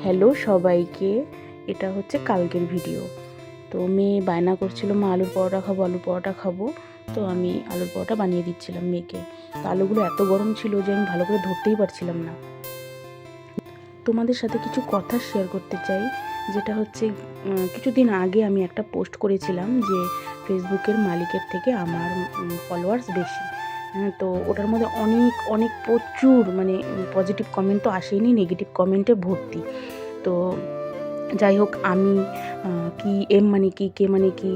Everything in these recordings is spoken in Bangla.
হ্যালো সবাইকে, এটা হচ্ছে কালকের ভিডিও। তো মেয়ে বায়না করছিল মা আলুর পরোটা খাবো, আলুর পরোটা খাবো। তো আমি আলুর পরোটা বানিয়ে দিচ্ছিলাম মেয়েকে। তো আলুগুলো এত গরম ছিল যে আমি ভালো করে ধরতেই পারছিলাম না। তোমাদের সাথে কিছু কথা শেয়ার করতে চাই, যেটা হচ্ছে কিছুদিন আগে আমি একটা পোস্ট করেছিলাম যে ফেসবুকের মালিকের থেকে আমার ফলোয়ার্স বেশি। হ্যাঁ, তো ওটার মধ্যে অনেক অনেক প্রচুর পজিটিভ কমেন্ট তো আসেনি, নেগেটিভ কমেন্টে ভর্তি। তো যাই হোক, আমি কি এম মানে কি, কে মানে কি,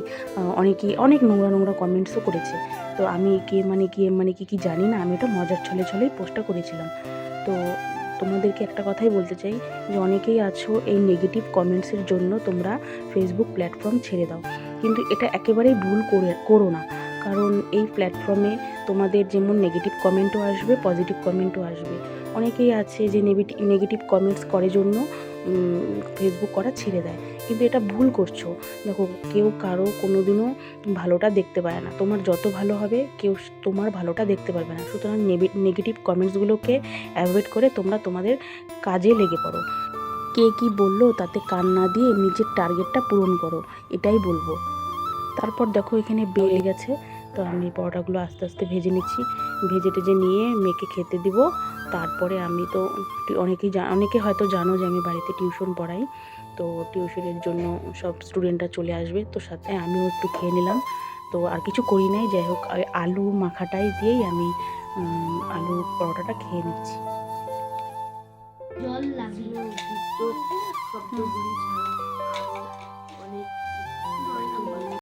অনেকেই অনেক নোংরা নোংরা কমেন্টসও করেছে। তো আমি কে মানে কি, এম মানে কি জানি না, আমি ওটা মজার ছলে ছলেই পোস্টটা করেছিলাম। তো তোমাদেরকে একটা কথাই বলতে চাই যে অনেকেই আছো এই নেগেটিভ কমেন্টসের জন্য তোমরা ফেসবুক প্ল্যাটফর্ম ছেড়ে দাও, কিন্তু এটা একেবারেই ভুল করো না। কারণ এই প্ল্যাটফর্মে তোমাদের যেমন নেগেটিভ কমেন্টও আসবে, পজিটিভ কমেন্টও আসবে। অনেকেই আছে যে নেগেটিভ কমেন্টস করে জন্য ফেসবুক করা ছেড়ে দেয়, কিন্তু এটা ভুল করছো। দেখো, কেউ কারো কোনো দিনও ভালোটা দেখতে পারে না। তোমার যত ভালো হবে কেউ তোমার ভালোটা দেখতে পারবে না। সুতরাং নেগেটিভ কমেন্টসগুলোকে অ্যাভয়েড করে তোমরা তোমাদের কাজে লেগে পড়ো। কে কি বললো তাতে কান না দিয়ে নিজের টার্গেটটা পূরণ করো, এটাই বলবো। তারপর দেখো এখানে বেল গেছে। তো আমি পরোটাগুলো আস্তে আস্তে ভেজে নিচ্ছি। ভেজে টেজে নিয়ে মেয়েকে খেতে দিব। তারপরে আমি তো অনেকে হয়তো জানো যে আমি বাড়িতে টিউশন পড়াই। তো টিউশনের জন্য সব স্টুডেন্টরা চলে আসবে, তো সাথে আমিও একটু খেয়ে নিলাম। তো আর কিছু করি নাই, যাই হোক আলু মাখাটাই দিয়েই আমি আলু পরোটাটা খেয়ে নিচ্ছি। জল লাগলো শব্দগুলি ছাড়া আরো অনেক